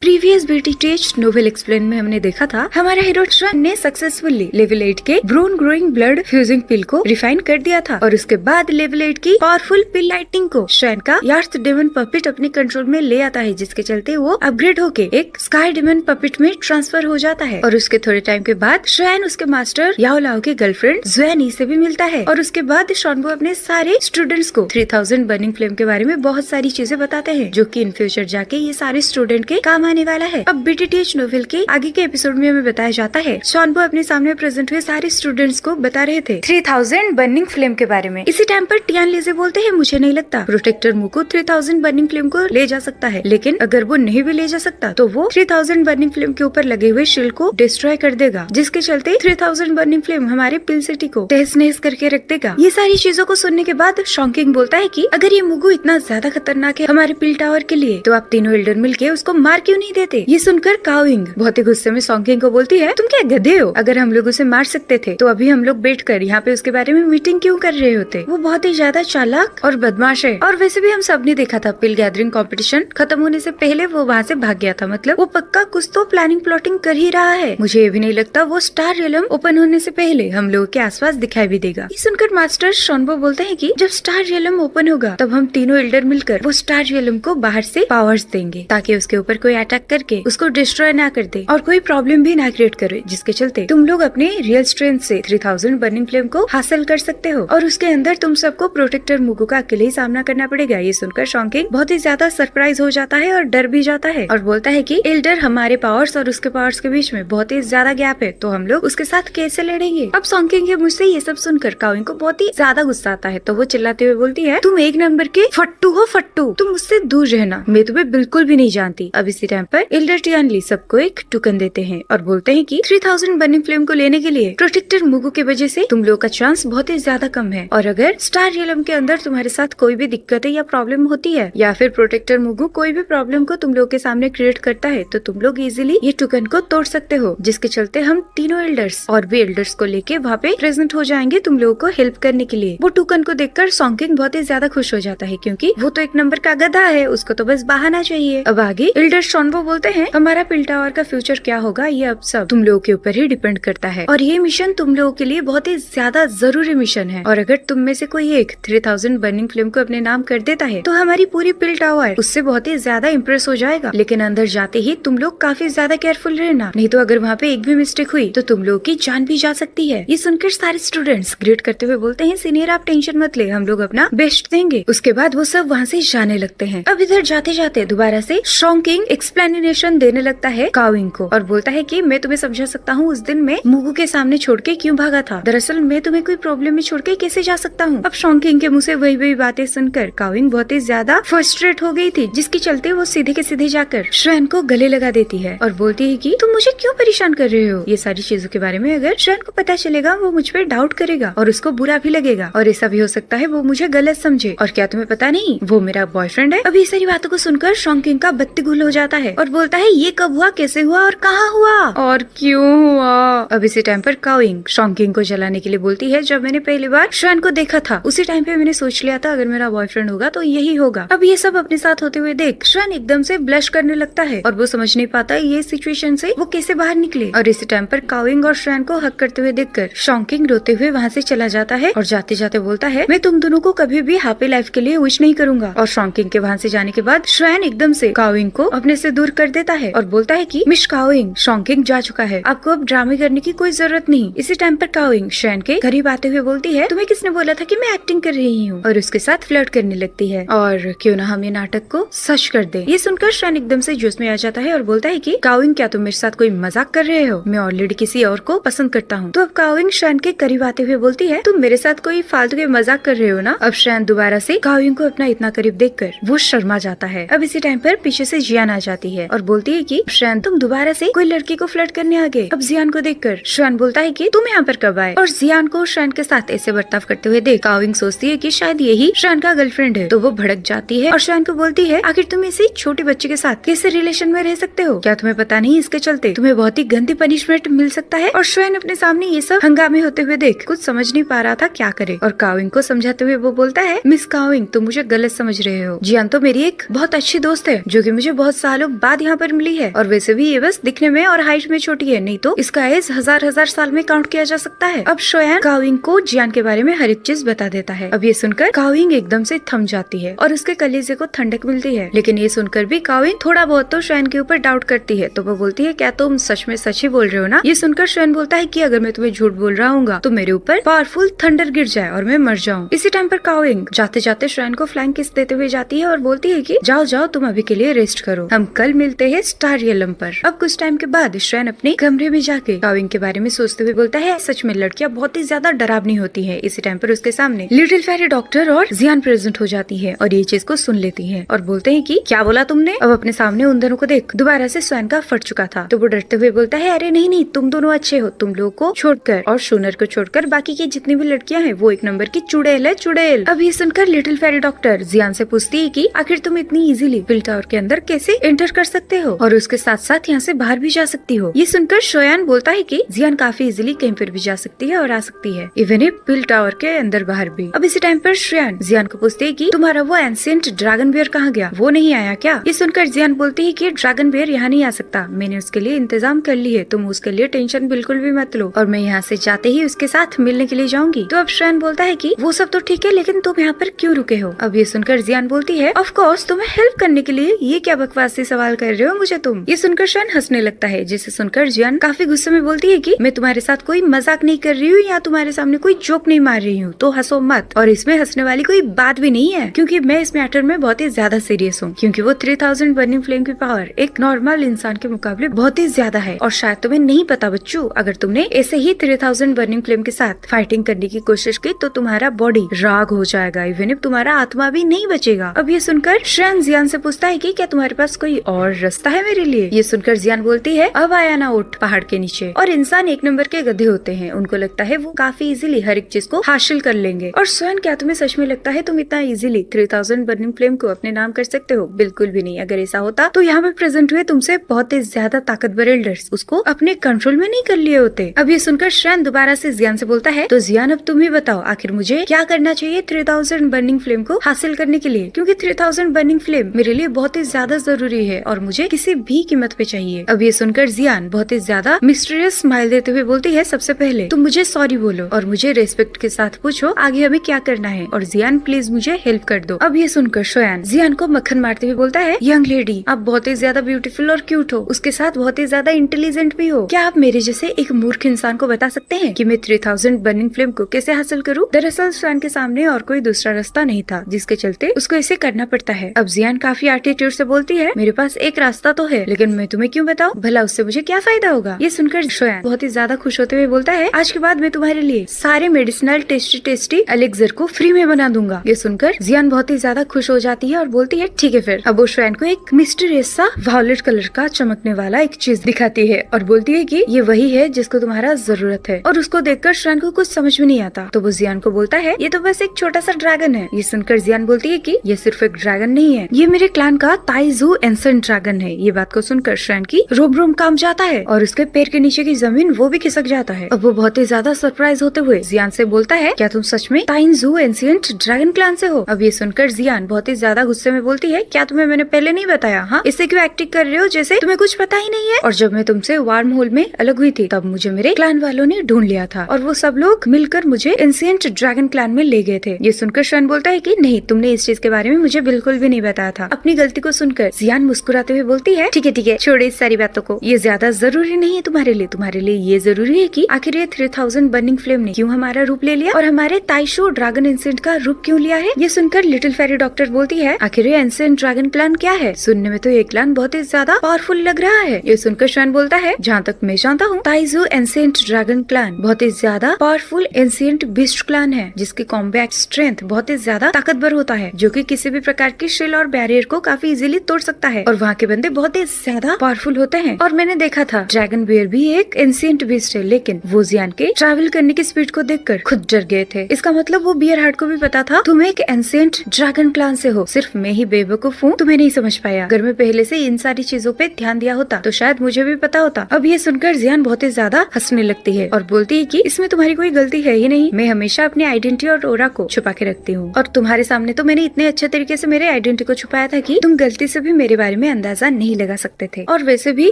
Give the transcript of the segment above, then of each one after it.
Previous बीटीटीएच novel explain में हमने देखा था हमारा हीरो श्वेन ने सक्सेसफुली लेवल 8 के ब्रोन ग्रोइंग ब्लड फ्यूजिंग पिल को रिफाइन कर दिया था और उसके बाद लेवल 8 की पावरफुल पिल लाइटनिंग को श्वेन का यार्थ डेमन पपिट अपने कंट्रोल में ले आता है, जिसके चलते वो अपग्रेड होके एक स्काई डेमन पपिट में ट्रांसफर हो जाता है। और उसके थोड़े टाइम के बाद श्वेन उसके मास्टर याओ लाओ के गर्लफ्रेंड ज़ुएनी से भी मिलता है और उसके बाद शॉनबो अपने सारे स्टूडेंट्स को 3000 बर्निंग फ्लेम के बारे में बहुत सारी चीजें बताते हैं, जो कि इन फ्यूचर जाके ये सारे स्टूडेंट के काम आने वाला है। अब बीटीटीएच नोवेल के आगे के एपिसोड में हमें बताया जाता है शॉनबो अपने सामने प्रेजेंट हुए सारे स्टूडेंट्स को बता रहे थे 3000 बर्निंग फ्लेम के बारे में। इसी टाइम पर टियान लीजे बोलते हैं मुझे नहीं लगता प्रोटेक्टर मुको 3000 बर्निंग फ्लेम को ले जा सकता है, लेकिन अगर वो नहीं भी ले जा सकता तो वो 3000 बर्निंग फ्लेम के ऊपर लगे हुए शील्ड को डिस्ट्रॉय कर देगा, जिसके चलते 3000 बर्निंग फ्लेम हमारे पिल सिटी को तहस नहस करके रख देगा। ये सारी चीजों को सुनने के बाद शॉन्किंग बोलता है कि अगर ये मुगु इतना ज्यादा खतरनाक है हमारे पिल टावर के लिए तो आप तीनों एल्डर मिलके उसको मार क्यों नहीं देते। ये सुनकर काओइंग बहुत ही गुस्से में सॉन्किंग को बोलती है तुम क्या गधे हो, अगर हम लोग उसे मार सकते थे तो अभी हम लोग बैठ कर यहाँ पे उसके बारे में मीटिंग क्यों कर रहे होते। वो बहुत ही ज्यादा चालाक और बदमाश है और वैसे भी हम सब ने देखा था पिल गैदरिंग कंपटीशन खत्म होने से पहले वो वहाँ से भाग गया था, मतलब वो पक्का कुछ तो प्लानिंग प्लॉटिंग कर ही रहा है। मुझे ये भी नहीं लगता वो स्टार रियलम ओपन होने से पहले हम लोगों के आसपास दिखाई भी देगा। ये सुनकर मास्टर शॉनबो बोलते हैं कि जब स्टार रियलम ओपन होगा तब हम तीनों एल्डर मिलकर वो स्टार रियलम को बाहर से पावर्स देंगे ताकि उसके ऊपर कोई अटैक करके उसको डिस्ट्रॉय ना कर दे और कोई प्रॉब्लम भी ना क्रिएट करे, जिसके चलते तुम लोग अपने रियल स्ट्रेंथ से 3000 बर्निंग फ्लेम को हासिल कर सकते हो और उसके अंदर तुम सबको प्रोटेक्टर मुगु का अकेले ही सामना करना पड़ेगा। ये सुनकर शॉन्किंग बहुत ही ज्यादा सरप्राइज हो जाता है और डर भी जाता है और बोलता है कि एल्डर हमारे पावर्स और उसके पावर्स के बीच में बहुत ही ज्यादा गैप है, तो हम लोग उसके साथ कैसे लड़ेंगे। अब शॉन्किंग के मुझसे ये सब सुनकर काओइंग को बहुत ही ज्यादा गुस्सा आता है, तो वो चिल्लाते हुए बोलती है तुम एक नंबर के फट्टू हो फट्टू, तुम मुझसे दूर रहना, मैं तुम्हें बिल्कुल भी नहीं जानती। अब इसी टाइम पर एल्डर टियानली सबको एक टोकन देते हैं और बोलते हैं कि 3000 बर्निंग फ्लेम को लेने के लिए प्रोटेक्टर मुगु की वजह से तुम लोग का चांस बहुत ही ज्यादा कम है और अगर स्टार रियलम के अंदर तुम्हारे साथ कोई भी दिक्कत है या प्रॉब्लम होती है या फिर प्रोटेक्टर मुगु कोई भी प्रॉब्लम को तुम लोग के सामने क्रिएट करता है तो तुम लोग इजीली ये टोकन को तोड़ सकते हो, जिसके चलते हम तीनों एल्डर्स और भी एल्डर्स को लेके वहाँ पे प्रेजेंट हो जाएंगे तुम लोगों को हेल्प करने के लिए। वो टोकन को देखकर शॉन्किंग बहुत ही ज्यादा खुश हो जाता है क्योंकि वो तो एक नंबर का गधा है, उसको तो बस बहाना चाहिए। अब आगे एल्डर शॉनबो बोलते हैं हमारा पिल टावर का फ्यूचर क्या होगा ये अब सब तुम लोगों के ऊपर ही डिपेंड करता है और ये मिशन तुम लोगों के लिए बहुत ही ज्यादा जरूरी मिशन है और अगर तुम में से कोई एक 3000 बर्निंग फ्लेम को अपने नाम कर देता है तो हमारी पूरी पिल टावर उससे बहुत ही ज्यादा इम्प्रेस हो जाएगा, लेकिन अंदर जाते ही तुम लोग काफी ज्यादा केयरफुल रहना, नहीं तो अगर वहाँ पे एक भी मिस्टेक हुई तो तुम लोग की जान भी जा सकती है। ये सुनकर सारे स्टूडेंट्स ग्रेट करते हुए बोलते हैं सीनियर आप टेंशन मत ले, हम लोग अपना बेस्ट देंगे। उसके बाद वो सब वहाँ से जाने लगते हैं। अब इधर जाते जाते दोबारा से शॉन्किंग एक्सप्लेनेशन देने लगता है काओइंग को और बोलता है कि मैं तुम्हें समझा सकता हूँ उस दिन मैं मुगु के सामने छोड़ के क्यों भागा था, दरअसल मैं तुम्हें कोई प्रॉब्लम में छोड़ के कैसे जा सकता हूँ। अब शॉन्किंग के मुंह से वही बातें सुनकर काओइंग बहुत ही ज्यादा फ्रस्ट्रेट हो गई थी, जिसके चलते वो सीधे के सीधे जाकर श्वेन को गले लगा देती है और बोलती है कि तुम मुझे क्यों परेशान कर रहे हो। ये सारी चीजों के बारे में अगर श्वेन को पता चलेगा वो मुझ पर डाउट करेगा और उसको बुरा भी लगेगा और ऐसा भी हो सकता है वो मुझे गलत समझे, और क्या तुम्हें पता नहीं वो मेरा बॉयफ्रेंड है। अब ये सारी बातों को सुनकर शॉन्किंग का बत्ती गुल हो जाता है और बोलता है ये कब हुआ, कैसे हुआ और कहाँ हुआ और क्यों हुआ। अब इसी टाइम पर काओइंग शॉन्किंग को जलाने के लिए बोलती है जब मैंने पहली बार श्वेन को देखा था उसी टाइम पे मैंने सोच लिया था अगर मेरा बॉयफ्रेंड होगा तो यही होगा। अब ये सब अपने साथ होते हुए देख श्वेन एकदम से ब्लश करने लगता है और वो समझ नहीं पाता ये सिचुएशन से वो कैसे बाहर निकले। और इसी टाइम पर काओइंग और श्वेन को हक करते हुए देखकर शॉन्किंग रोते हुए वहाँ से चला जाता है और जाते जाते बोलता है मैं तुम दोनों को कभी भी हैप्पी लाइफ के लिए विश नहीं करूंगा। और शॉन्किंग के वहाँ से जाने के बाद श्वेन एकदम से काओइंग को अपने से दूर कर देता है और बोलता है कि मिस काओइंग शॉन्किंग जा चुका है, आपको अब ड्रामे करने की कोई जरूरत नहीं। इसी टाइम पर काओइंग श्वेन के करीब आते हुए बोलती है तुम्हें किसने बोला था कि मैं एक्टिंग कर रही हूँ, और उसके साथ फ्लर्ट करने लगती है और क्यों ना हम ये नाटक को सच कर दे। ये सुनकर श्वेन एकदम से जोश में आ जाता है और बोलता है कि काओइंग क्या तुम मेरे साथ कोई मजाक कर रहे हो, मैं ऑलरेडी किसी और को पसंद करता हूँ। तो अब काओइंग श्वेन के करीब आते हुए बोलती है तुम मेरे साथ कोई फालतू के मजाक कर रहे हो ना। अब श्वेन दोबारा से काओइंग को अपना इतना करीब देखकर वो शर्मा जाता है। अब इसी टाइम पर पीछे से जियान आ जाती है और बोलती है कि श्वेन तुम दोबारा से कोई लड़की को फ्लर्ट करने आ गए। अब जियान को देखकर श्वेन बोलता है कि तुम यहाँ पर कब आए, और जियान को श्वेन के साथ ऐसे बर्ताव करते हुए देख काओइंग सोचती है कि शायद यही श्वेन का गर्लफ्रेंड है, तो वो भड़क जाती है और श्वेन को बोलती है आखिर तुम इसी छोटे बच्चे के साथ कैसे रिलेशन में रह सकते हो, क्या तुम्हें पता नहीं इसके चलते तुम्हें बहुत ही गंदी पनिशमेंट मिल सकता है। और श्वेन अपने सामने ये सब हंगामे होते हुए देख कुछ समझ नहीं पा रहा था क्या करे और काओइंग को समझाते हुए वो बोलता है मिस काओइंग तुम मुझे गलत समझ रहे हो, जियान तो मेरी एक बहुत अच्छी दोस्त है जो कि मुझे बहुत सालों सालों बाद यहाँ पर मिली है, और वैसे भी ये बस दिखने में और हाइट में छोटी है, नहीं तो इसका एज हजार साल में काउंट किया जा सकता है। अब शोयान काओइंग को जियान के बारे में हर एक चीज बता देता है। अब ये सुनकर काओइंग एकदम से थम जाती है और उसके कलेजे को ठंडक मिलती है, लेकिन ये सुनकर भी काओइंग थोड़ा बहुत तो शोयान के ऊपर डाउट करती है। तो वो बोलती है, क्या तुम सच में सच ही बोल रहे हो ना? ये सुनकर शोयान बोलता है कि अगर मैं तुम्हें झूठ बोल रहा हूँ तो मेरे ऊपर पावरफुल थंडर गिर जाए और मैं मर जाऊँ। इसी टाइम पर काओइंग जाते जाते शोयान को फ्लाइंग किस देते हुए जाती है और बोलती है कि जाओ जाओ, तुम अभी के लिए रेस्ट करो, हम कल मिलते हैं स्टार रियलम पर। अब कुछ टाइम के बाद शोयान अपने कमरे में जाके काओइंग के बारे में सोचते हुए बोलता है, सच में लड़कियां बहुत ही ज्यादा डरावनी होती है। इसी टाइम पर उसके सामने लिटिल फेरी डॉक्टर और जियान प्रेजेंट हो जाती है और ये चीज को सुन लेती है और बोलते हैं कि क्या बोला तुमने? अब अपने सामने उन दोनों को देख दोबारा से शोयान का फट चुका था। तो वो डरते हुए बोलता है, अरे नहीं नहीं, तुम दोनों अच्छे हो, तुम लोगों को छोड़कर और शूनर को छोड़कर बाकी की जितनी भी लड़कियां हैं वो एक नंबर की चुड़ैल है, चुड़ैल। अब ये सुनकर लिटिल फेरी डॉक्टर जियान से पूछती है कि आखिर तुम इतनी इजीली पिल टावर के अंदर कैसे एंटर कर सकते हो और उसके साथ साथ यहाँ से बाहर भी जा सकती हो? ये सुनकर शोयान बोलता है कि जियान काफी इजीली कहीं पर भी जा सकती है और आ सकती है, इवन इफ पिल टावर के अंदर बाहर भी। अब इसी टाइम पर शोयान जियान को पूछती है कि तुम्हारा वो एंशिएंट ड्रैगन बियर कहाँ गया, वो नहीं आया क्या? ये सुनकर जियान बोलती है कि ड्रैगन बियर यहाँ नहीं आ सकता, मैंने उसके लिए इंतजाम कर ली है, तुम उसके लिए टेंशन बिल्कुल भी मत लो, और मैं यहाँ से जाते ही उसके साथ मिलने के लिए जाऊंगी। तो अब शोयान बोलता है कि वो सब तो ठीक है, लेकिन तुम यहाँ पर क्यों रुके हो? अब ये सुनकर जियान बोलती है, ऑफ कोर्स तुम्हें हेल्प करने के लिए, ये क्या बकवासी सवाल कर रहे हो मुझे तुम? ये सुनकर शोयान हंसने लगता है, जिसे सुनकर जियान काफी गुस्से में बोलती है कि मैं तुम्हारे साथ कोई मजाक नहीं कर रही हूँ या तुम्हारे सामने कोई जोक नहीं मार रही हूँ, तो हंसो मत। और इसमें हंसने वाली कोई बात भी नहीं है, क्योंकि मैं इस मैटर में बहुत ही ज्यादा सीरियस हूँ, क्योंकि वो 3000 बर्निंग फ्लेम की पावर एक नॉर्मल इंसान के मुकाबले बहुत ही ज्यादा है। और शायद तुम्हें नहीं पता बच्चों, अगर तुमने ऐसे ही 3000 बर्निंग फ्लेम के साथ फाइटिंग करने की कोशिश की तो तुम्हारा बॉडी राग हो जाएगा, इवन इफ तुम्हारा आत्मा भी नहीं बचेगा। अब ये सुनकर शोयान जियान से पूछता है कि क्या तुम्हारे पास कोई और रास्ता है मेरे लिए? ये सुनकर जियान बोलती है, अब आया ना उठ पहाड़ के नीचे। और इंसान एक नंबर के गधे होते हैं, उनको लगता है वो काफी इजीली हर एक चीज को हासिल कर लेंगे। और शोयान, क्या तुम्हें सच में लगता है तुम इतना इजीली 3000 बर्निंग फ्लेम को अपने नाम कर सकते हो? बिल्कुल भी नहीं। अगर ऐसा होता तो यहाँ पे प्रेजेंट हुए तुमसे बहुत ही ज्यादा ताकतवर एल्डर्स उसको अपने कंट्रोल में नहीं कर लिए होते। अब ये सुनकर शोयान दोबारा से जियान से बोलता है, तो जियान अब तुम ही बताओ, आखिर मुझे क्या करना चाहिए 3000 बर्निंग फ्लेम को हासिल करने के लिए? क्योंकि 3000 बर्निंग फ्लेम मेरे लिए बहुत ही ज्यादा जरूरी है और मुझे किसी भी कीमत पे चाहिए। अब ये सुनकर जियान बहुत ही ज्यादा मिस्टीरियस स्माइल देते हुए बोलती है, सबसे पहले तुम मुझे सॉरी बोलो और मुझे रेस्पेक्ट के साथ पूछो आगे हमें क्या करना है, और जियान प्लीज मुझे हेल्प कर दो। अब ये सुनकर शोयान जियान को मक्खन मारते हुए बोलता है, यंग लेडी आप बहुत ही ज्यादा ब्यूटीफुल और क्यूट हो, उसके साथ बहुत ही ज्यादा इंटेलिजेंट भी हो। क्या आप मेरे जैसे एक मूर्ख इंसान को बता सकते हैं कि मैं 3000 बर्निंग फ्लेम को कैसे हासिल करूं? दरअसल शोयान के सामने और कोई दूसरा रास्ता नहीं था, जिसके चलते उसको ऐसे करना पड़ता है। अब जियान काफी एटीट्यूड से बोलती है, मेरे पास एक रास्ता तो है, लेकिन मैं तुम्हें क्यों बताऊं? भला उससे मुझे क्या फायदा होगा? ये सुनकर शोयान बहुत ही ज्यादा खुश होते हुए बोलता है, आज के बाद मैं तुम्हारे लिए सारे मेडिसिनल टेस्टी एलेक्सर को फ्री में बना दूंगा। ये सुनकर जियान बहुत ही ज्यादा खुश हो जाती है और बोलती है, ठीक है फिर। अब वो शोयान को एक मिस्टीरियस सा वायलेट कलर का चमकने वाला एक चीज दिखाती है और बोलती है कि ये वही है जिसको तुम्हारा जरूरत है। और उसको देखकर शोयान को कुछ समझ में नहीं आता, तो वो जियान को बोलता है, ये तो बस एक छोटा सा ड्रैगन है। ये सुनकर जियान बोलती है कि ये सिर्फ एक ड्रैगन नहीं है, ये मेरे क्लैन का ताइजू एंसेंट ड्रैगन है। ये बात को सुनकर शोयान की रोम काम जाता है और उसके पैर के नीचे की जमीन वो भी खिसक जाता है। अब वो बहुत ही ज्यादा सरप्राइज होते हुए जियान से बोलता है, क्या तुम सच में ताइजू एंशिएंट ड्रैगन क्लैन से हो? अब ये सुनकर जियान बहुत ही ज्यादा गुस्से में बोलती है, क्या तुम्हें मैंने पहले नहीं बताया? हाँ, इससे क्यों एक्टिंग कर रहे हो जैसे तुम्हें कुछ पता ही नहीं है? और जब मैं तुमसे वार्म होल में अलग हुई थी तब मुझे मेरे क्लैन वालों ने ढूंढ लिया था और वो सब लोग मिलकर मुझे एंशिएंट ड्रैगन क्लैन में ले गए थे। ये सुनकर शोयान बोलता है कि नहीं, तुमने इस चीज के बारे में मुझे बिल्कुल भी नहीं बताया था। अपनी गलती को सुनकर जियान मुस्कुराते हुए बोलती है, ठीक है छोड़ो इस सारी बातों को, ये ज्यादा जरूरी नहीं है तुम्हारे लिए ये जरूरी है कि आखिर ये 3000 बर्निंग फ्लेम ने क्यों हमारा रूप ले लिया और हमारे ताइशो ड्रैगन एंशिएंट का रूप क्यों लिया है? ये सुनकर लिटिल फेरी डॉक्टर बोलती है, आखिर ये एंशिएंट ड्रैगन क्लैन क्या है? सुनने में तो ये क्लैन बहुत ही ज्यादा पावरफुल लग रहा है। ये सुनकर शोयान बोलता है, जहाँ तक मैं जानता हूँ ताइजो एंशिएंट ड्रैगन क्लैन बहुत ही ज्यादा पावरफुल एंशिएंट बीस्ट क्लैन है, जिसकी कॉम्बैट स्ट्रेंथ बहुत ही ज्यादा ताकतवर होता है, जो कि किसी भी प्रकार की शिल और बैरियर को काफी इजीली तोड़ सकता है। और वहाँ के बंदे बहुत ही ज्यादा पावरफुल होते हैं। और मैंने देखा था ड्रैगन बियर भी एक एंशिएंट बीस्ट है, लेकिन वो जियान के ट्रैवल करने की स्पीड को देखकर खुद डर गए थे। इसका मतलब वो बियर हार्ट को भी पता था तुम एक एंशिएंट ड्रैगन क्लैन से हो, सिर्फ मैं ही बेवकूफ हूँ, तुम्हें नहीं समझ पाया। अगर मैं पहले से इन सारी चीजों पे ध्यान दिया होता तो शायद मुझे भी पता होता। अब ये सुनकर जियान बहुत ही ज्यादा हंसने लगती है और बोलती है कि इसमें तुम्हारी कोई गलती है ही नहीं, मैं हमेशा अपनी आइडेंटिटी और ओरा को छुपा के रखती हूँ और तुम्हारे सामने तो मैंने इतने अच्छे तरीके से मेरे आइडेंटिटी को छुपाया था कि तुम गलती से भी मेरे बारे में अंदाजा नहीं लगा सकते थे। और वैसे भी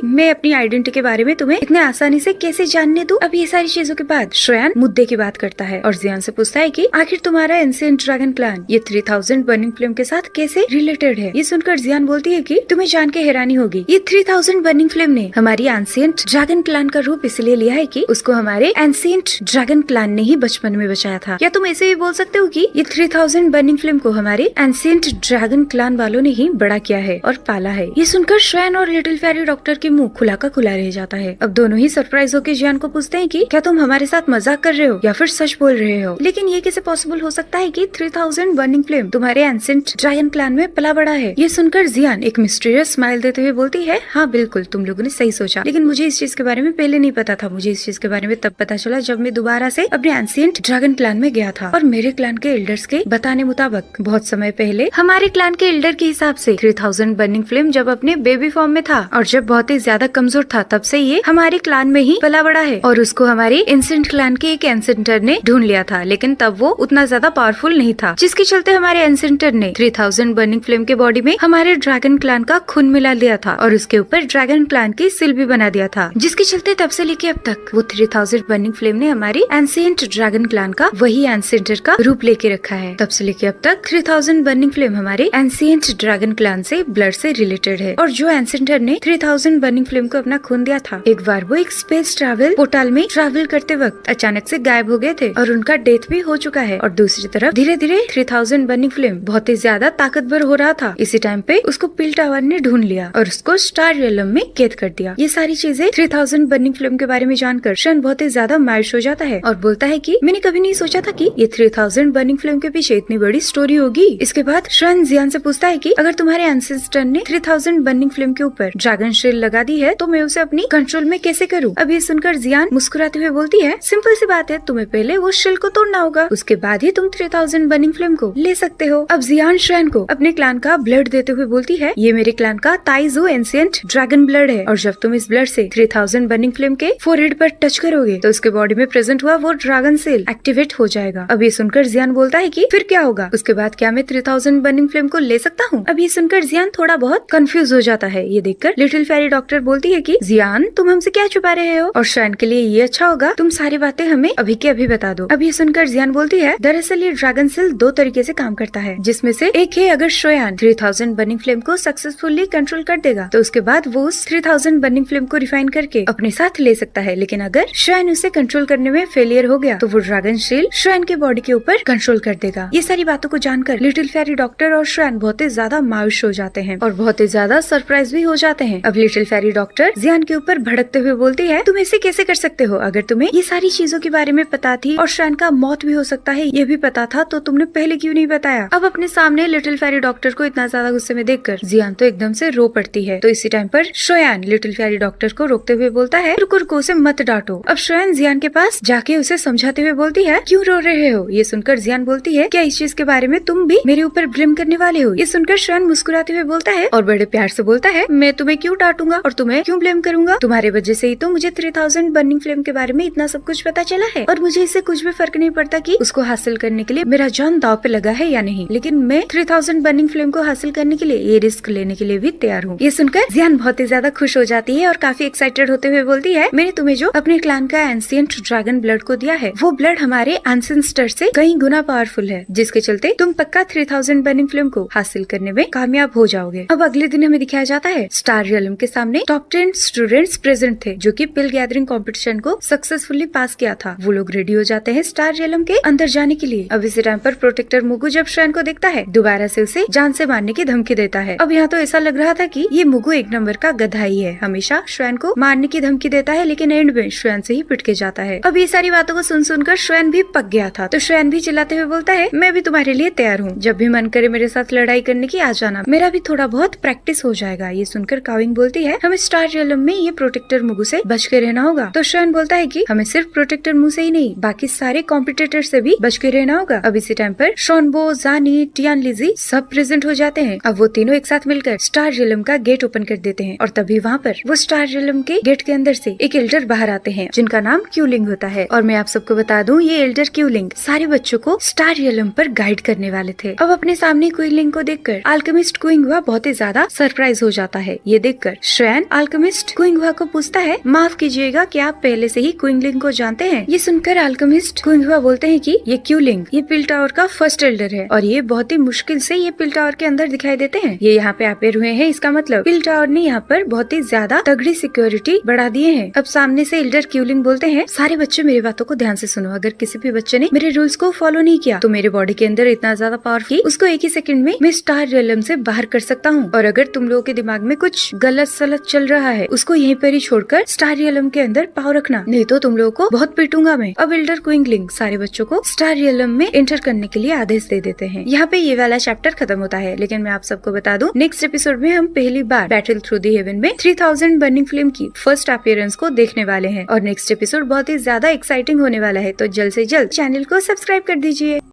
मैं अपनी आइडेंटिटी के बारे में तुम्हें इतने आसानी से कैसे जानने दूं? अब ये सारी चीजों के बाद श्रेयान मुद्दे की बात करता है और जियान से पूछता है कि आखिर तुम्हारा एंशिएंट ड्रैगन क्लैन ये 3000 बर्निंग फ्लेम के साथ कैसे रिलेटेड है। ये सुनकर जियान बोलती है कि तुम्हें जान के हैरानी होगी, ये 3000 बर्निंग फ्लेम ने हमारी एंशिएंट ड्रैगन क्लैन का रूप इसलिए लिया है कि उसको हमारे एंशिएंट ड्रैगन क्लैन ने ही बचपन में बचाया था। या तुम ऐसे भी बोल सकते हो कि ये 3000 बर्निंग फ्लेम को हमारे एंशिएंट ड्रैगन क्लैन वालों ने ही बड़ा किया है और पाला है। ये सुनकर श्रेयान और लिटिल फेरी डॉक्टर की मुंह खुला का खुला रह जाता है। अब दोनों ही सरप्राइज होकर जियान को पूछते हैं कि क्या तुम हमारे साथ मजाक कर रहे हो या फिर सच बोल रहे हो। लेकिन ये कैसे पॉसिबल हो सकता है कि 3000 बर्निंग फ्लेम तुम्हारे एंशिएंट ड्रैगन क्लैन में पला बड़ा है। ये सुनकर जियान एक मिस्टीरियस स्माइल देते हुए बोलती है, हाँ बिल्कुल, तुम लोगों ने सही सोचा, लेकिन मुझे इस चीज के बारे में पहले नहीं पता था। मुझे इस चीज के बारे में तब पता चला जब मैं दोबारा से अपने एंशिएंट ड्रैगन क्लैन में गया था और मेरे क्लैन के एल्डर्स के बताने मुताबिक बहुत समय पहले हमारे क्लैन के एल्डर के हिसाब से 3000 बर्निंग फ्लेम जब अपने बेबी फॉर्म में था और जब बहुत ही ज्यादा कमजोर था, तब से ये हमारे क्लैन में ही पला बड़ा है और उसको हमारे एंशिएंट क्लैन के एक एंसेंटर ने ढूंढ लिया था। लेकिन तब वो उतना ज्यादा पावरफुल नहीं था, जिसके चलते हमारे एंसेंटर ने 3000 बर्निंग फ्लेम के बॉडी में हमारे ड्रैगन क्लैन का खून मिला दिया था और उसके ऊपर ड्रैगन क्लैन की सिल भी बना दिया था, जिसके चलते तब से लेके अब तक वो 3000 बर्निंग फ्लेम ने हमारी एंशिएंट ड्रैगन क्लैन का वही एंसेंटर का रूप लेके रखा है। तब से लेके अब तक 3000 बर्निंग फ्लेम हमारे एंशिएंट ड्रैगन क्लैन से ब्लड से रिलेटेड है। और जो एंसेंटर ने 3000 बर्निंग फ्लेम को अपना खून दिया था, एक बार वो एक स्पेस ट्रैवल पोर्टल में ट्रैवल करते वक्त अचानक से गायब हो गए थे और उनका डेथ भी हो चुका है। और दूसरी तरफ धीरे धीरे 3000 बर्निंग फ्लेम बहुत ही ज्यादा ताकतवर हो रहा था। इसी टाइम पे उसको पिल टावर ने ढूंढ लिया और उसको स्टार रियलम में कैद कर दिया। ये सारी चीजें 3000 बर्निंग फ्लेम के बारे में जानकर शन बहुत ही ज्यादा मायूस हो जाता है और बोलता है कि मैंने कभी नहीं सोचा था कि ये 3000 बर्निंग फ्लेम के पीछे इतनी बड़ी स्टोरी होगी। इसके बाद शन जियान से पूछता है कि अगर तुम्हारे एंसेस्टर ने 3000 बर्निंग फ्लेम के ऊपर ड्रैगन शील्ड लगा दी है तो मैं उसे अपनी कंट्रोल में कैसे करूँ। अब ये सुनकर जियान मुस्कुराते हुए बोलती है, सिंपल सी बात है, तुम्हें पहले वो शील्ड को तोड़ना होगा, उसके बाद ही तुम 3000 बर्निंग फ्लेम को ले सकते हो। अब जियान श्रेयान को अपने क्लैन का ब्लड देते हुए बोलती है, ये मेरे क्लैन का ताइजू एंशिएंट ड्रैगन ब्लड है और जब तुम इस ब्लड से 3000 बर्निंग फ्लेम के फोरहेड पर टच करोगे तो उसके बॉडी में प्रेजेंट हुआ वो ड्रैगन सेल एक्टिवेट हो जाएगा। अब ये सुनकर जियान बोलता है कि फिर क्या होगा, उसके बाद क्या मैं 3000 बर्निंग फ्लेम को ले सकता हूँ। अब ये सुनकर जियान थोड़ा बहुत कंफ्यूज हो जाता है। ये देखकर लिटिल फेरी डॉक्टर बोलती है कि जियान, तुम हमसे क्या छुपा रहे हो और श्रेयान के लिए ये अच्छा होगा तुम सारी बातें हमें अभी के अभी बता दो। अब ये सुनकर जियान बोलती है, दरअसल ये ड्रैगन सेल दो तरीके से काम करता है, जिसमें से एक है अगर श्रेयान 3000 बर्निंग फ्लेम को सक्सेसफुली कंट्रोल कर देगा तो उसके बाद वो उस 3000 बर्निंग फ्लेम को रिफाइन करके अपने साथ ले सकता है। लेकिन अगर श्रेयान उसे कंट्रोल करने में फेलियर हो गया तो वो ड्रैगन शील्ड श्रेयान के बॉडी के ऊपर कंट्रोल कर देगा। ये सारी बातों को जानकर लिटिल फेरी डॉक्टर और श्रेयान बहुत ही ज्यादा मायूस हो जाते हैं और बहुत ही ज्यादा सरप्राइज भी हो जाते हैं। अब लिटिल फेरी डॉक्टर जियान के ऊपर भड़कते हुए बोलती है, तुम ऐसे कैसे कर सकते हो? अगर तुम्हें ये सारी चीजों के बारे में पता थी और श्रेयान का मौत भी हो सकता है ये भी पता था तो तुमने पहले क्यों नहीं बताया? अब अपने सामने लिटिल फेरी डॉक्टर को इतना ज्यादा गुस्से में देखकर जियान तो एकदम से रो पड़ती है। तो इसी टाइम पर श्रेयान लिटिल फेरी डॉक्टर को रोकते हुए बोलता है, रुको रुको, उसे मत डांटो। अब श्रेयान जियान के पास जाके उसे समझाते हुए बोलती है, क्यों रो रहे हो? ये सुनकर जियान बोलती है, क्या इस चीज के बारे में तुम भी मेरे ऊपर ब्लेम करने वाले हो? ये सुनकर श्रेयान मुस्कुराते हुए बोलता है और बड़े प्यार से बोलता है, मैं तुम्हें क्यों डांटूंगा और तुम्हें क्यों ब्लेम करूंगा? तुम्हारे वजह से ही तो मुझे 3000 बर्निंग फ्लेम के बारे में इतना सब कुछ पता चला है और मुझे इससे कुछ भी फर्क नहीं पड़ता कि उसको हासिल करने के लिए मेरा जान दांव पे लगा है या नहीं, लेकिन मैं 3000 बर्निंग फ्लेम को हासिल करने के लिए ये रिस्क लेने के लिए भी तैयार हूँ। ये सुनकर जियान बहुत ही ज्यादा खुश हो जाती है और काफी एक्साइटेड होते हुए बोलती है, मैंने तुम्हें जो अपने क्लैन का एंशिएंट ड्रैगन ब्लड को दिया है वो ब्लड हमारे एंसेस्टर से कई गुना पावरफुल है, जिसके चलते तुम पक्का 3000 बर्निंग फ्लेम को हासिल करने में कामयाब हो जाओगे। अब अगले दिन हमें दिखाया जाता है स्टार रियलम के सामने टॉप 10 स्टूडेंट्स प्रेजेंट थे जो कि पिल गैदरिंग कंपटीशन को सक्सेसफुली पास किया था। वो लोग रेडी हो जाते हैं स्टार रियलम के अंदर जाने के लिए। अब इसी टाइम पर प्रोटेक्टर मुगु जब श्रेयान को देखता है दोबारा से उसे जान से मारने की धमकी देता है। अब यहाँ तो ऐसा लग रहा था कि ये मुगु एक नंबर का गधा ही है, हमेशा श्रेयान को मारने की धमकी देता है लेकिन एंड में श्रेयान से ही पिट के जाता है। अब ये सारी बातों को सुन सुनकर श्रेयान भी पक गया था तो श्रेयान भी चिल्लाते हुए बोलता है, मैं भी तुम्हारे लिए तैयार हूँ, जब भी मन करे मेरे साथ लड़ाई करने की आ जाना, मेरा भी थोड़ा बहुत प्रैक्टिस हो जाएगा। ये सुनकर काविंग बोलती है, हमें स्टार रियलम में ये प्रोटेक्टर मुगु से बच के रहना होगा। तो श्रेयान बोलता है कि हमें सिर्फ प्रोटेक्टर मुगु से ही नहीं बाकी सारे कॉम्पिटिटर से भी बच के रहना होगा। अब इसी टाइम पर शॉनबो, जानी, टियान लिजी सब प्रेजेंट हो जाते हैं। अब वो तीनों एक साथ मिलकर स्टार रियलम का गेट ओपन कर देते हैं और तभी वहाँ पर वो स्टार रियलम के गेट के अंदर से एक एल्डर बाहर आते हैं जिनका नाम क्यूलिंग होता है। और मैं आप सबको बता दूं ये एल्डर क्यूलिंग सारे बच्चों को स्टार रियलम पर गाइड करने वाले थे। अब अपने सामने क्यूलिंग को देखकर अल्केमिस्ट क्विंग हुआ बहुत ही ज्यादा ज्यादा सरप्राइज हो जाता है ये देखकर। श्वेन अल्केमिस्ट क्विंगहुआ को पूछता है, माफ कीजिएगा, क्या आप पहले से ही क्विंगलिंग को जानते हैं? ये सुनकर अल्केमिस्ट क्विंगहुआ बोलते हैं कि ये क्यूलिंग ये पिल टावर का फर्स्ट एल्डर है और ये बहुत ही मुश्किल से ये पिल टावर के अंदर दिखाई देते हैं। ये यहाँ पे अपेयर हुए हैं, इसका मतलब पिल टावर ने यहाँ पर बहुत ही ज्यादा तगड़ी सिक्योरिटी बढ़ा दिए हैं। अब सामने से एल्डर क्यूलिंग बोलते हैं, सारे बच्चे मेरी बातों को ध्यान से सुनो, अगर किसी भी बच्चे ने मेरे रूल्स को फॉलो नहीं किया तो मेरे बॉडी के अंदर इतना ज्यादा पावर की उसको एक ही सेकंड में मैं स्टार रियलम से बाहर कर सकता हूँ। और अगर तुम लोगों के दिमाग में कुछ गलत सलत चल रहा है उसको यहीं पर ही छोड़कर स्टार रियलम के अंदर पावर रखना, नहीं तो तुम लोगों को बहुत पीटूंगा मैं। अब एल्डर क्विंगलिंग सारे बच्चों को स्टार रियलम में एंटर करने के लिए आदेश दे देते हैं। यहाँ पे ये वाला चैप्टर खत्म होता है, लेकिन मैं आप सबको बता दूं नेक्स्ट एपिसोड में हम पहली बार बैटल थ्रू द हेवन में 3000 बर्निंग फ्लेम की फर्स्ट अपीयरेंस को देखने वाले हैं और नेक्स्ट एपिसोड बहुत ही ज्यादा एक्साइटिंग होने वाला है। तो जल्द से जल्द चैनल को सब्सक्राइब कर दीजिए।